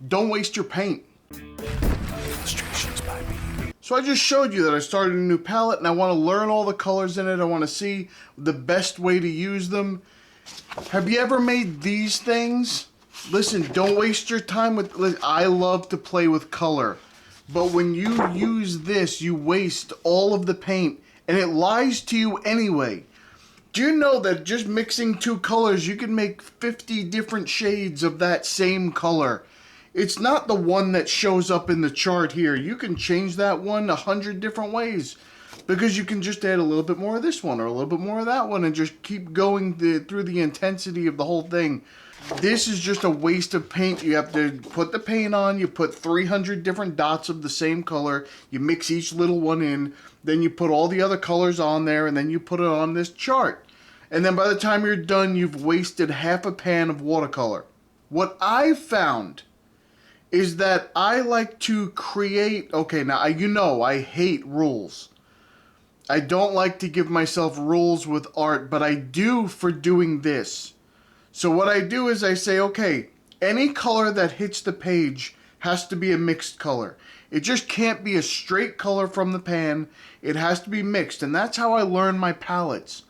don't waste your paint. So I just showed you that I started a new palette and I want to learn all the colors in it. I want to see the best way to use them. Have you ever made these things? Listen, don't waste your time with... I love to play with color. But when you use this, you waste all of the paint. And it lies to you anyway. Do you know that just mixing two colors, you can make 50 different shades of that same color? It's not the one that shows up in the chart here. You can change that one 100 different ways. Because you can just add a little bit more of this one or a little bit more of that one and just keep going through the intensity of the whole thing. This is just a waste of paint. You have to put the paint on, you put 300 different dots of the same color, you mix each little one in, then you put all the other colors on there, and then you put it on this chart. And then by the time you're done, you've wasted half a pan of watercolor. What I've found is that I like to create... Okay, now you know I hate rules. I don't like to give myself rules with art, but I do for doing this. So what I do is I say, okay, any color that hits the page has to be a mixed color. It just can't be a straight color from the pan. It has to be mixed, and that's how I learn my palettes.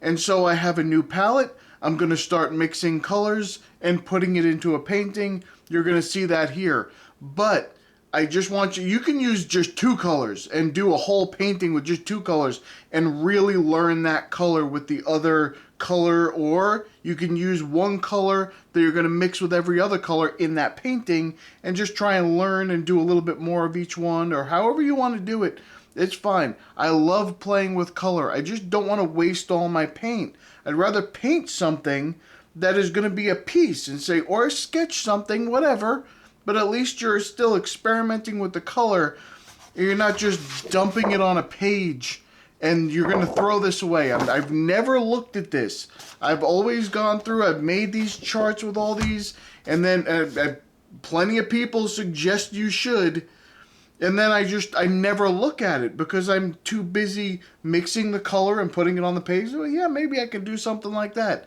And so I have a new palette. I'm going to start mixing colors and putting it into a painting. You're going to see that here. But I just want you can use just two colors and do a whole painting with just two colors and really learn that color with the other color, or you can use one color that you're going to mix with every other color in that painting and just try and learn and do a little bit more of each one, or however you want to do it. It's fine. I love playing with color. I just don't want to waste all my paint. I'd rather paint something that is going to be a piece and say, or sketch something, whatever, but at least you're still experimenting with the color. You're not just dumping it on a page and you're going to throw this away. I've never looked at this. I've always gone through, I've made these charts with all these, and then plenty of people suggest you should, and then I never look at it because I'm too busy mixing the color and putting it on the page. Well, yeah, maybe I could do something like that.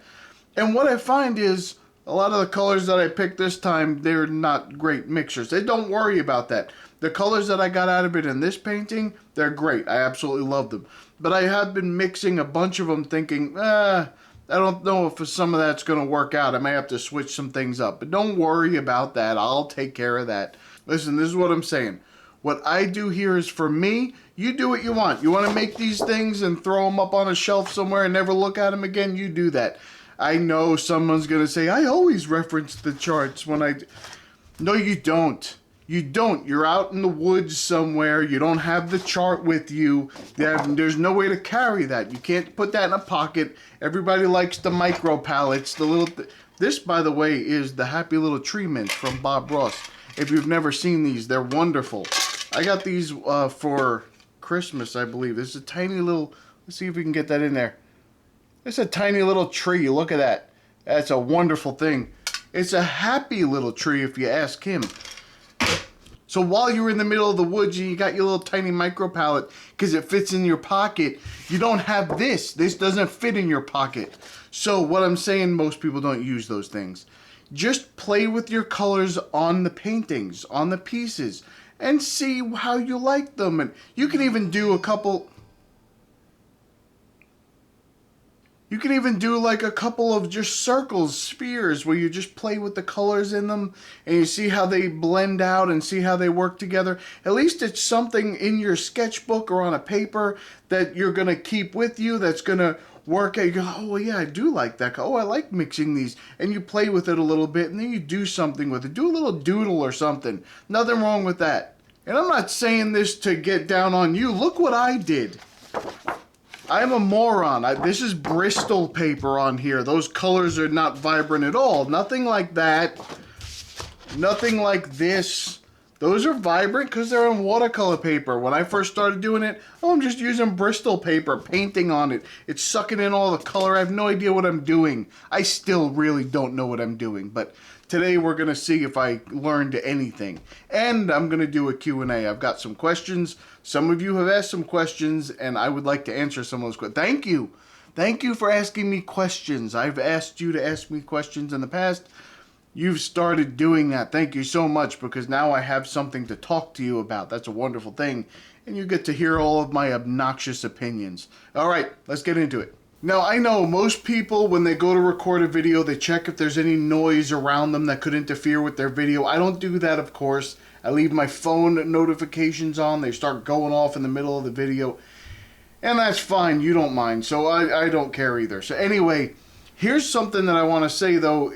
And what I find is, a lot of the colors that I picked this time, they're not great mixers. Don't worry about that. The colors that I got out of it in this painting, they're great. I absolutely love them. But I have been mixing a bunch of them thinking, I don't know if some of that's going to work out. I may have to switch some things up. But don't worry about that. I'll take care of that. Listen, this is what I'm saying. What I do here is for me. You do what you want. You want to make these things and throw them up on a shelf somewhere and never look at them again? You do that. I know someone's going to say, I always reference the charts when I... No, you don't. You don't. You're out in the woods somewhere. You don't have the chart with you. There's no way to carry that. You can't put that in a pocket. Everybody likes the micro palettes. This, by the way, is the Happy Little Tree Mints from Bob Ross. If you've never seen these, they're wonderful. I got these for Christmas, I believe. This is a tiny little... Let's see if we can get that in there. It's a tiny little tree. Look at that. That's a wonderful thing. It's a happy little tree if you ask him. So while you're in the middle of the woods and you got your little tiny micro palette because it fits in your pocket, you don't have this. This doesn't fit in your pocket. So what I'm saying, most people don't use those things. Just play with your colors on the paintings, on the pieces, and see how you like them. And you can even do a couple... You can even do like a couple of just circles, spheres, where you just play with the colors in them and you see how they blend out and see how they work together. At least it's something in your sketchbook or on a paper that you're going to keep with you that's going to work out. You go, oh, yeah, I do like that. Oh, I like mixing these. And you play with it a little bit and then you do something with it. Do a little doodle or something. Nothing wrong with that. And I'm not saying this to get down on you. Look what I did. I'm a moron. This is Bristol paper on here. Those colors are not vibrant at all. Nothing like that. Nothing like this. Those are vibrant because they're on watercolor paper. When I first started doing it, I'm just using Bristol paper, painting on it. It's sucking in all the color. I have no idea what I'm doing. I still really don't know what I'm doing. But today we're going to see if I learned anything. And I'm going to do a Q&A. I've got some questions. Some of you have asked some questions, and I would like to answer some of those questions. Thank you. Thank you for asking me questions. I've asked you to ask me questions in the past. You've started doing that. Thank you so much, because now I have something to talk to you about. That's a wonderful thing. And you get to hear all of my obnoxious opinions. All right, let's get into it. Now, I know most people, when they go to record a video, they check if there's any noise around them that could interfere with their video. I don't do that, of course. I leave my phone notifications on. They start going off in the middle of the video. And that's fine. You don't mind. So I don't care either. So anyway, here's something that I want to say, though.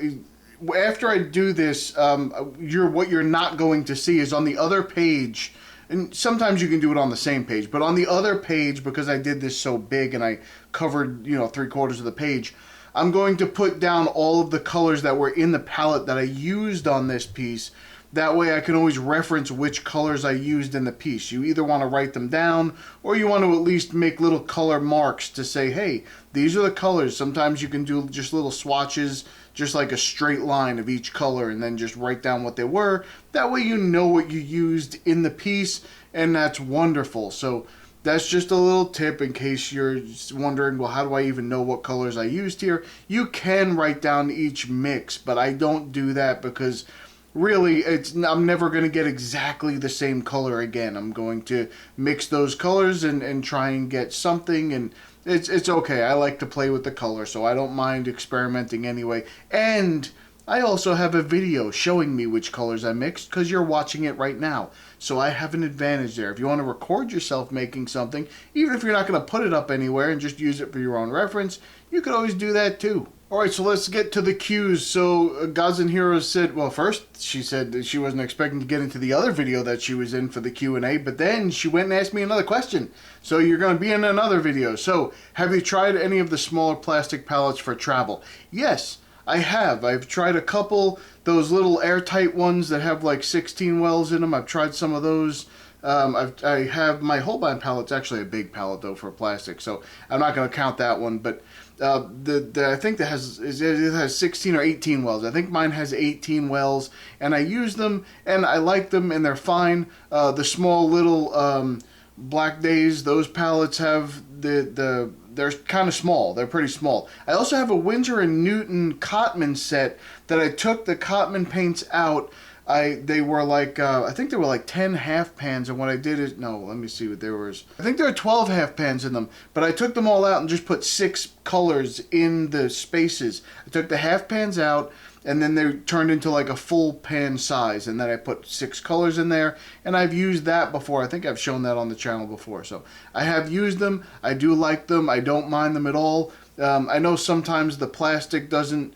After I do this, what you're not going to see is on the other page. And sometimes you can do it on the same page, but on the other page, because I did this so big and I covered, 3/4 of the page, I'm going to put down all of the colors that were in the palette that I used on this piece. That way I can always reference which colors I used in the piece. You either want to write them down, or you want to at least make little color marks to say, hey, these are the colors. Sometimes you can do just little swatches, just like a straight line of each color, and then just write down what they were. That way you know what you used in the piece, and that's wonderful. So that's just a little tip in case you're wondering, well, how do I even know what colors I used here? You can write down each mix, but I don't do that because really, I'm never going to get exactly the same color again. I'm going to mix those colors and try and get something, and it's okay. I like to play with the color, so I don't mind experimenting anyway. And I also have a video showing me which colors I mixed, because you're watching it right now. So I have an advantage there. If you want to record yourself making something, even if you're not going to put it up anywhere and just use it for your own reference, you could always do that too. Alright, so let's get to the cues. So Gods and Heroes said, well, first she said that she wasn't expecting to get into the other video that she was in for the Q&A, but then she went and asked me another question. So you're going to be in another video. So, have you tried any of the smaller plastic palettes for travel? Yes, I have. I've tried a couple, those little airtight ones that have like 16 wells in them. I've tried some of those. I have my Holbein pallet's actually a big palette though for plastic, so I'm not going to count that one, but I think it has 16 or 18 wells. I think mine has 18 wells, and I use them, and I like them, and they're fine. The small little Black Days, those palettes have they're kind of small. They're pretty small. I also have a Winsor & Newton Cotman set that I took the Cotman paints out. They were like, I think there were like 10 half pans, and what I did is, no, let me see what there was. I think there were 12 half pans in them, but I took them all out and just put 6 colors in the spaces. I took the half pans out, and then they turned into like a full pan size, and then I put 6 colors in there, and I've used that before. I think I've shown that on the channel before, so I have used them. I do like them. I don't mind them at all. I know sometimes the plastic doesn't,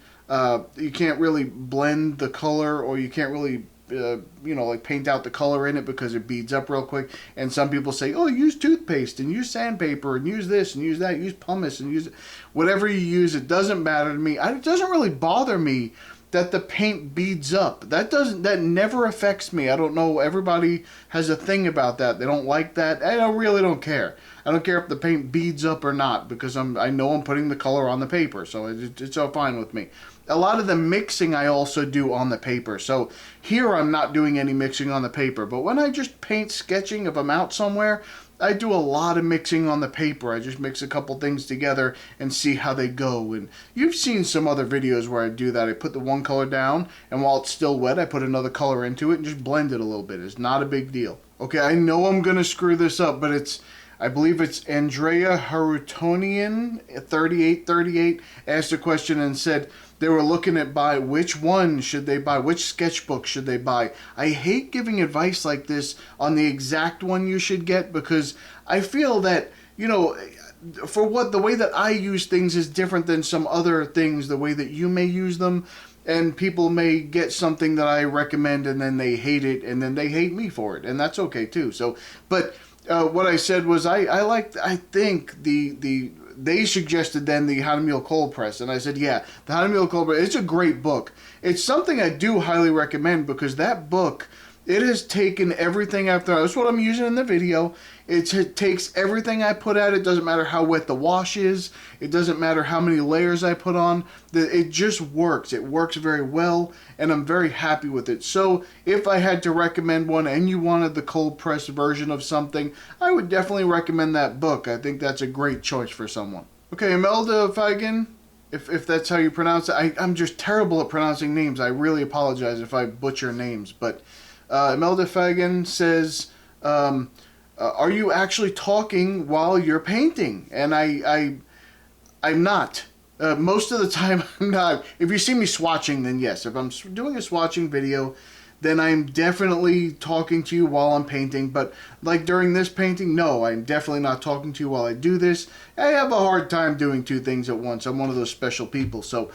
you can't really blend the color, or you can't really like paint out the color in it because it beads up real quick. And some people say, oh, use toothpaste and use sandpaper and use this and use that, use pumice and use whatever you use. It doesn't matter to me. It doesn't really bother me that the paint beads up. That never affects me. I don't know, everybody has a thing about that. They don't like that. I really don't care. I don't care if the paint beads up or not, because I know I'm putting the color on the paper, so it's all fine with me. A lot of the mixing I also do on the paper. So here I'm not doing any mixing on the paper, but when I just paint sketching, if I'm out somewhere, I do a lot of mixing on the paper. I just mix a couple things together and see how they go. And you've seen some other videos where I do that. I put the one color down, and while it's still wet, I put another color into it and just blend it a little bit. It's not a big deal. Okay, I know I'm going to screw this up, but I believe it's Andrea Harutonian 3838 asked a question and said they were looking at which one should they buy, which sketchbook should they buy. I hate giving advice like this on the exact one you should get, because I feel that, the way that I use things is different than some other things, the way that you may use them. And people may get something that I recommend and then they hate it, and then they hate me for it, and that's okay too. So, but what I said was I think they suggested then the Hahnemuhle Cold Press, and I said, yeah, the Hahnemuhle Cold Press, it's a great book. It's something I do highly recommend, because that book, it has taken everything after. That's what I'm using in the video. It takes everything I put out. It doesn't matter how wet the wash is. It doesn't matter how many layers I put on. It just works. It works very well, and I'm very happy with it. So if I had to recommend one and you wanted the cold press version of something, I would definitely recommend that book. I think that's a great choice for someone. Okay, Imelda Feigen. if that's how you pronounce it. I'm just terrible at pronouncing names. I really apologize if I butcher names. But Imelda Fagan says, are you actually talking while you're painting? And I'm not. Most of the time, I'm not. If you see me swatching, then yes. If I'm doing a swatching video, then I'm definitely talking to you while I'm painting. But like during this painting, no, I'm definitely not talking to you while I do this. I have a hard time doing two things at once. I'm one of those special people. So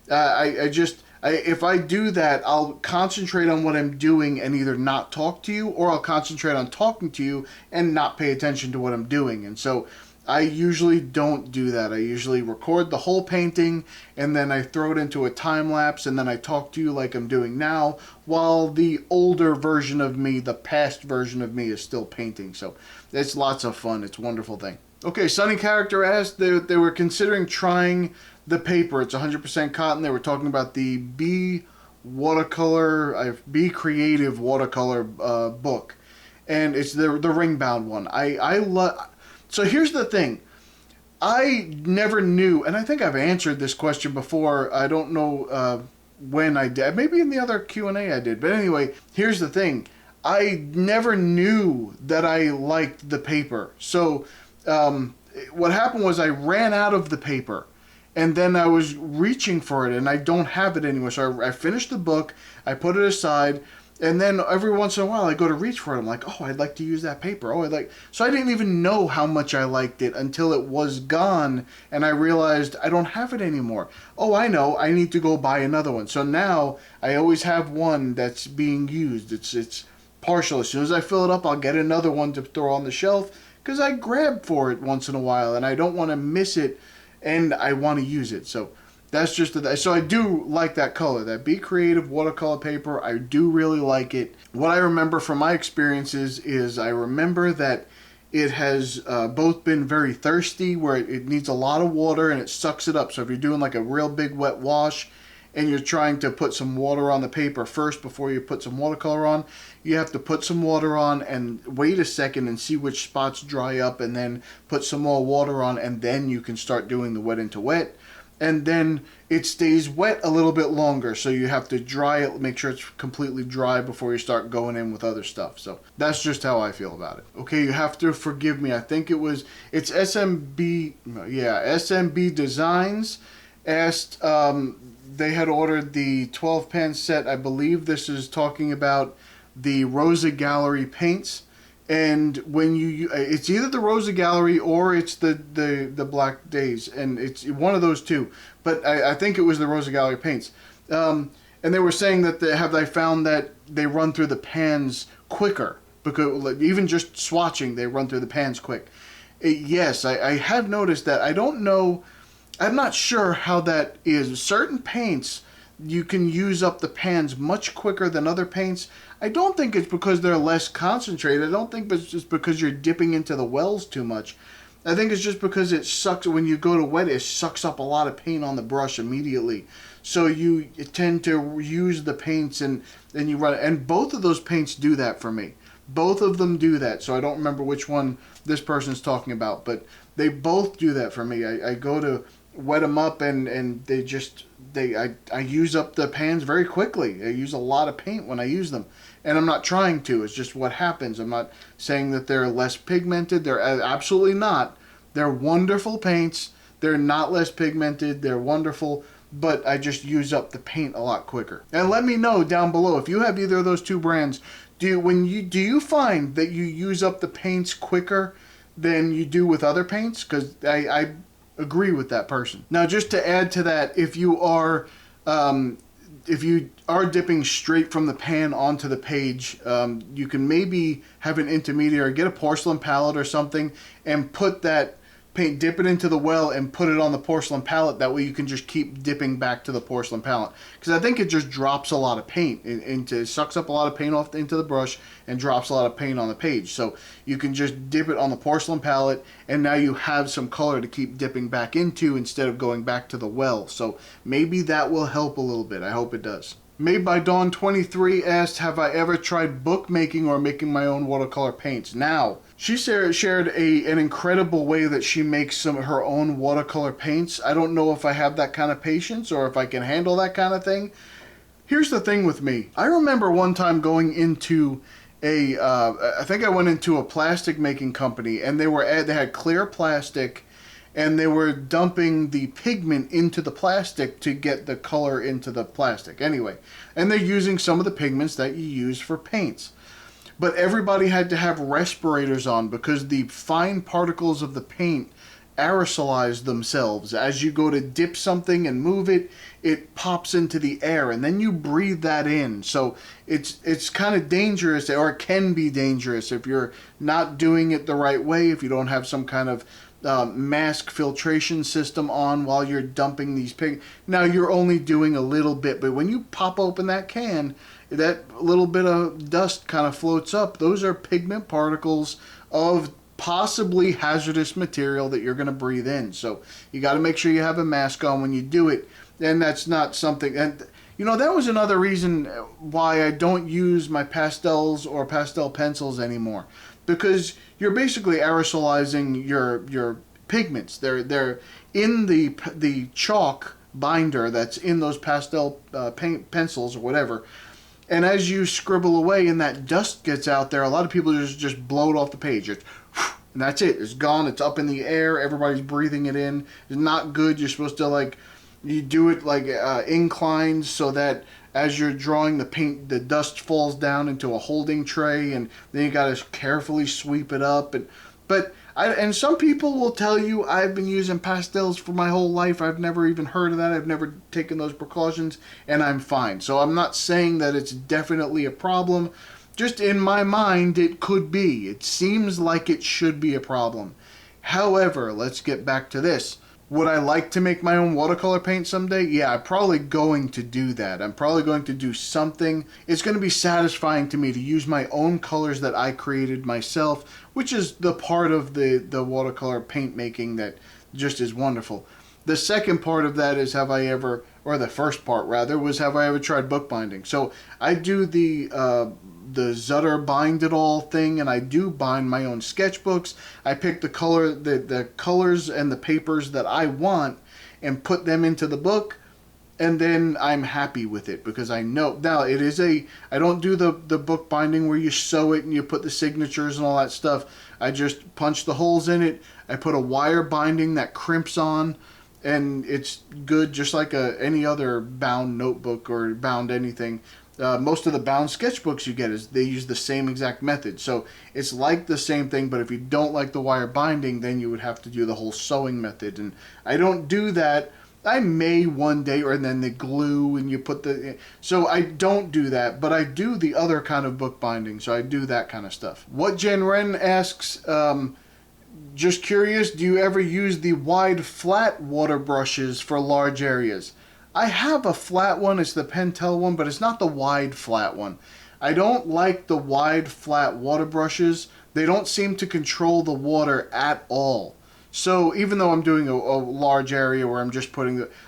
if I do that, I'll concentrate on what I'm doing and either not talk to you, or I'll concentrate on talking to you and not pay attention to what I'm doing. And so I usually don't do that. I usually record the whole painting and then I throw it into a time lapse and then I talk to you like I'm doing now, while the older version of me, the past version of me, is still painting. So it's lots of fun. It's a wonderful thing. Okay, Sunny Character asked, they were considering trying the paper. It's 100% cotton. They were talking about the Be Creative watercolor book, and it's the ring bound one. I love. So here's the thing. I never knew, and I think I've answered this question before. I don't know when I did. Maybe in the other Q&A I did. But anyway, here's the thing. I never knew that I liked the paper. So what happened was I ran out of the paper. And then I was reaching for it, and I don't have it anymore. So I finished the book. I put it aside. And then every once in a while, I go to reach for it. I'm like, oh, I'd like to use that paper. So I didn't even know how much I liked it until it was gone, and I realized I don't have it anymore. Oh, I know. I need to go buy another one. So now I always have one that's being used. It's partial. As soon as I fill it up, I'll get another one to throw on the shelf because I grab for it once in a while, and I don't want to miss it, and I want to use it. So that's just so I do like that color, that Be Creative watercolor paper. I do really like it. What I remember from my experiences is I remember that it has both been very thirsty, where it needs a lot of water and it sucks it up. So if you're doing like a real big wet wash and you're trying to put some water on the paper first before you put some watercolor on, you have to put some water on and wait a second and see which spots dry up, and then put some more water on, and then you can start doing the wet into wet. And then it stays wet a little bit longer, so you have to dry it, make sure it's completely dry before you start going in with other stuff. So that's just how I feel about it. Okay, you have to forgive me. I think it's SMB Designs asked, they had ordered the 12 pan set. I believe this is talking about the Rosa Gallery paints. And when it's either the Rosa Gallery or it's the Black Days, and it's one of those two. But I think it was the Rosa Gallery paints. And they were saying that they found that they run through the pans quicker, because even just swatching, they run through the pans quick. Yes, I have noticed that. I don't know. I'm not sure how that is. Certain paints, you can use up the pans much quicker than other paints. I don't think it's because they're less concentrated. I don't think it's just because you're dipping into the wells too much. I think it's just because it sucks, when you go to wet, it sucks up a lot of paint on the brush immediately. So you tend to use the paints and you run it. And both of those paints do that for me. Both of them do that. So I don't remember which one this person's talking about, but they both do that for me. I go to wet them up and I use up the pans very quickly. I use a lot of paint when I use them. And I'm not trying to. It's just what happens. I'm not saying that they're less pigmented. They're absolutely not. They're wonderful paints. They're not less pigmented. They're wonderful. But I just use up the paint a lot quicker. And let me know down below if you have either of those two brands. Do you find that you use up the paints quicker than you do with other paints? Because I agree with that person. Now, just to add to that, if you are dipping straight from the pan onto the page, you can maybe have an intermediary, get a porcelain palette or something, and put that paint, dip it into the well and put it on the porcelain palette. That way you can just keep dipping back to the porcelain palette. Because I think it just drops a lot of paint it sucks up a lot of paint off into the brush and drops a lot of paint on the page. So you can just dip it on the porcelain palette, and now you have some color to keep dipping back into instead of going back to the well. So maybe that will help a little bit. I hope it does. Made by Dawn 23 asked, have I ever tried bookmaking or making my own watercolor paints? Now, She shared an incredible way that she makes some of her own watercolor paints. I don't know if I have that kind of patience or if I can handle that kind of thing. Here's the thing with me. I remember one time going into I think I went into a plastic making company, and they had clear plastic, and they were dumping the pigment into the plastic to get the color into the plastic. Anyway, and they're using some of the pigments that you use for paints. But everybody had to have respirators on because the fine particles of the paint aerosolize themselves. As you go to dip something and move it, it pops into the air, and then you breathe that in. So it's kind of dangerous, or it can be dangerous if you're not doing it the right way, if you don't have some kind of mask filtration system on while you're dumping these pig. Now you're only doing a little bit, but when you pop open that can, that little bit of dust kind of floats up. Those are pigment particles of possibly hazardous material that you're going to breathe in. So you got to make sure you have a mask on when you do it. And that's not something, and you know, that was another reason why I don't use my pastels or pastel pencils anymore, because you're basically aerosolizing your pigments. They're in the chalk binder that's in those pastel paint pencils or whatever. And as you scribble away and that dust gets out there, a lot of people just blow it off the page. And that's it. It's gone. It's up in the air. Everybody's breathing it in. It's not good. You're supposed to you do it inclined so that as you're drawing the paint, the dust falls down into a holding tray, and then you got to carefully sweep it up. And some people will tell you, I've been using pastels for my whole life. I've never even heard of that. I've never taken those precautions, and I'm fine. So I'm not saying that it's definitely a problem. Just in my mind, it could be. It seems like it should be a problem. However, let's get back to this. Would I like to make my own watercolor paint someday? Yeah, I'm probably going to do that. I'm probably going to do something. It's going to be satisfying to me to use my own colors that I created myself, which is the part of the watercolor paint making that just is wonderful. The second part of that is the first part rather, was have I ever tried bookbinding? So I do the Zutter bind it all thing, and I do bind my own sketchbooks. I pick the colors and the papers that I want and put them into the book, and then I'm happy with it because I know now I don't do the book binding where you sew it and you put the signatures and all that stuff. I just punch the holes in it. I put a wire binding that crimps on, and it's good just like any other bound notebook or bound anything. Most of the bound sketchbooks you get they use the same exact method. So it's like the same thing, but if you don't like the wire binding, then you would have to do the whole sewing method. And I don't do that. I may one day, and then the glue and you put so I don't do that, but I do the other kind of book binding. So I do that kind of stuff. What Jen Wren asks, just curious, do you ever use the wide flat water brushes for large areas? I have a flat one, it's the Pentel one, but it's not the wide flat one. I don't like the wide flat water brushes. They don't seem to control the water at all. So even though I'm doing a large area where I'm just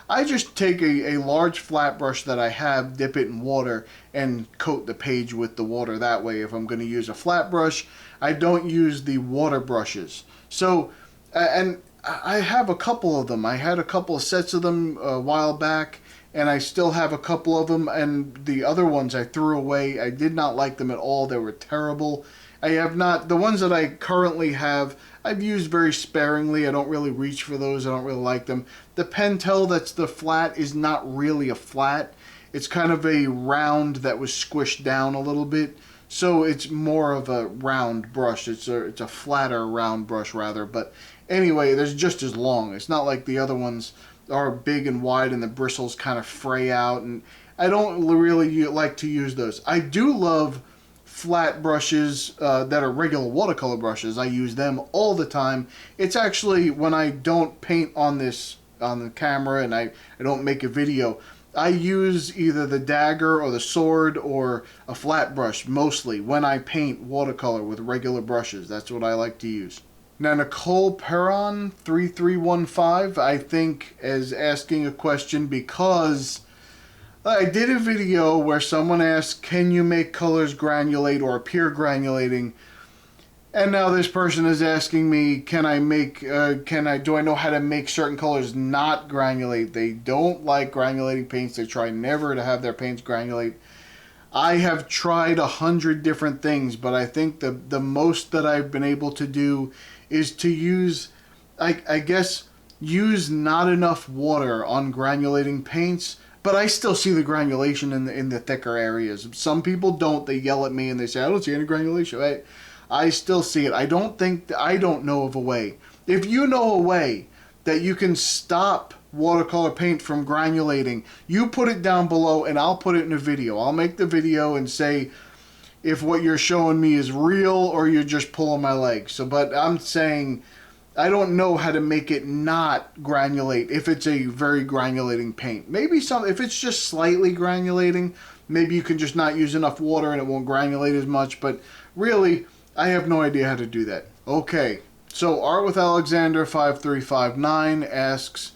I just take a large flat brush that I have, dip it in water, and coat the page with the water that way. If I'm going to use a flat brush, I don't use the water brushes. So, and I have a couple of them. I had a couple of sets of them a while back, and I still have a couple of them, and the other ones I threw away. I did not like them at all. They were terrible. The ones that I currently have, I've used very sparingly. I don't really reach for those. I don't really like them. The Pentel that's the flat is not really a flat. It's kind of a round that was squished down a little bit. So it's more of a round brush. It's a flatter round brush rather. But anyway, there's just as long. It's not like the other ones are big and wide and the bristles kind of fray out. And I don't really like to use those. I do love flat brushes that are regular watercolor brushes. I use them all the time. It's actually when I don't paint on the camera and I don't make a video, I use either the dagger or the sword or a flat brush mostly when I paint watercolor with regular brushes. That's what I like to use. Now Nicole Perron 3315 I think is asking a question because I did a video where someone asked, can you make colors granulate or appear granulating? And now this person is asking me, do I know how to make certain colors not granulate? They don't like granulating paints. They try never to have their paints granulate. I have tried 100 different things, but I think the most that I've been able to do is to use, I guess, use not enough water on granulating paints, but I still see the granulation in the thicker areas. Some people don't. They yell at me and they say, I don't see any granulation. I still see it. I don't know of a way. If you know a way that you can stop watercolor paint from granulating, you put it down below and I'll put it in a video. I'll make the video and say if what you're showing me is real or you're just pulling my leg. But I'm saying I don't know how to make it not granulate if it's a very granulating paint. Maybe if it's just slightly granulating, maybe you can just not use enough water and it won't granulate as much, but really I have no idea how to do that. Okay, so Art with Alexander 5359 asks,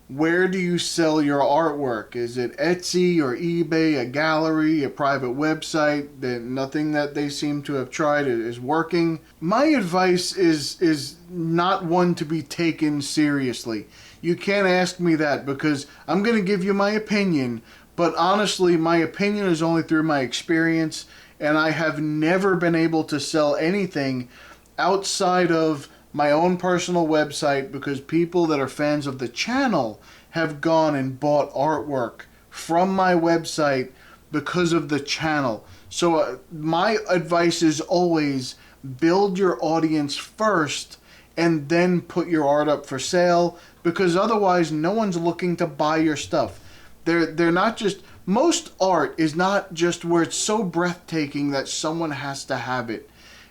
where do you sell your artwork? Is it Etsy or eBay, a gallery, a private website? Nothing that they seem to have tried is working. My advice is not one to be taken seriously. You can't ask me that because I'm going to give you my opinion, but honestly, my opinion is only through my experience, and I have never been able to sell anything outside of my own personal website because people that are fans of the channel have gone and bought artwork from my website because of the channel. So my advice is always build your audience first and then put your art up for sale, because otherwise no one's looking to buy your stuff. They're not just, most art is not just where it's so breathtaking that someone has to have it.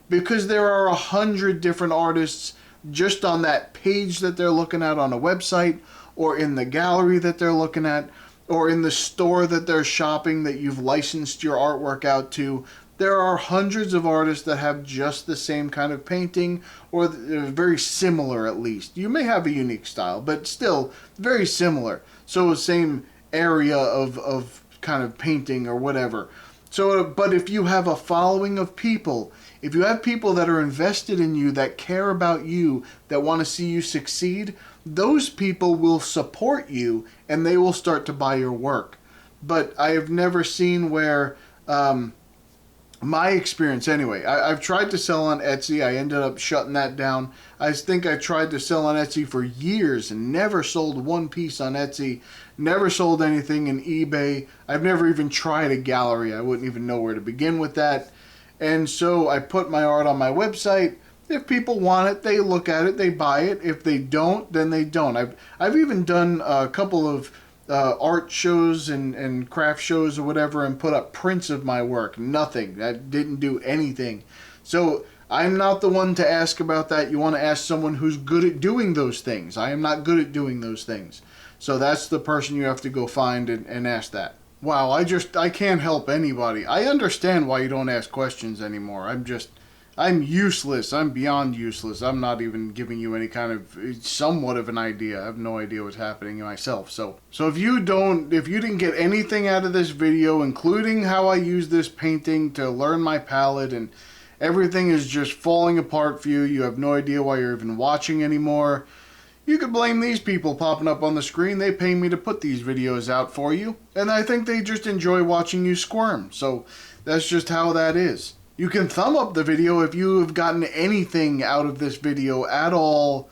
Because there are 100 different artists just on that page that they're looking at on a website, or in the gallery that they're looking at, or in the store that they're shopping that you've licensed your artwork out to. There are hundreds of artists that have just the same kind of painting, or very similar at least. You may have a unique style, but still very similar. So same area of kind of painting or whatever. So, but if you have a following of people, if you have people that are invested in you, that care about you, that want to see you succeed, those people will support you and they will start to buy your work. But I have never seen where, my experience anyway, I've tried to sell on Etsy. I ended up shutting that down. I think I tried to sell on Etsy for years and never sold one piece on Etsy. Never sold anything in eBay. I've never even tried a gallery. I wouldn't even know where to begin with that. And so I put my art on my website. If people want it, they look at it, they buy it. If they don't, then they don't. I've even done a couple of art shows and craft shows or whatever and put up prints of my work. Nothing. That didn't do anything. So I'm not the one to ask about that. You want to ask someone who's good at doing those things. I am not good at doing those things. So that's the person you have to go find and ask that. Wow, I can't help anybody. I understand why you don't ask questions anymore. I'm useless. I'm beyond useless. I'm not even giving you any kind of somewhat of an idea. I have no idea what's happening myself. So if you didn't get anything out of this video, including how I use this painting to learn my palette, and everything is just falling apart for you, you have no idea why you're even watching anymore, you could blame these people popping up on the screen. They pay me to put these videos out for you, and I think they just enjoy watching you squirm. So that's just how that is. You can thumb up the video if you have gotten anything out of this video at all.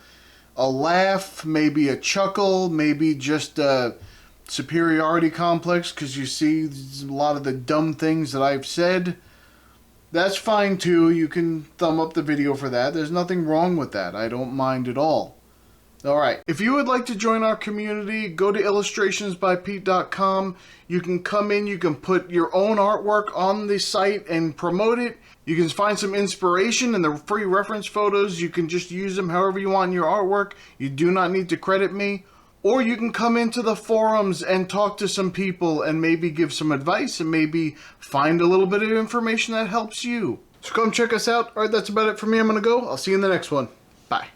A laugh, maybe a chuckle, maybe just a superiority complex because you see a lot of the dumb things that I've said. That's fine too. You can thumb up the video for that. There's nothing wrong with that. I don't mind at all. Alright, if you would like to join our community, go to illustrationsbypete.com. You can come in, you can put your own artwork on the site and promote it. You can find some inspiration in the free reference photos. You can just use them however you want in your artwork. You do not need to credit me. Or you can come into the forums and talk to some people and maybe give some advice and maybe find a little bit of information that helps you. So come check us out. Alright, that's about it for me. I'm going to go. I'll see you in the next one. Bye.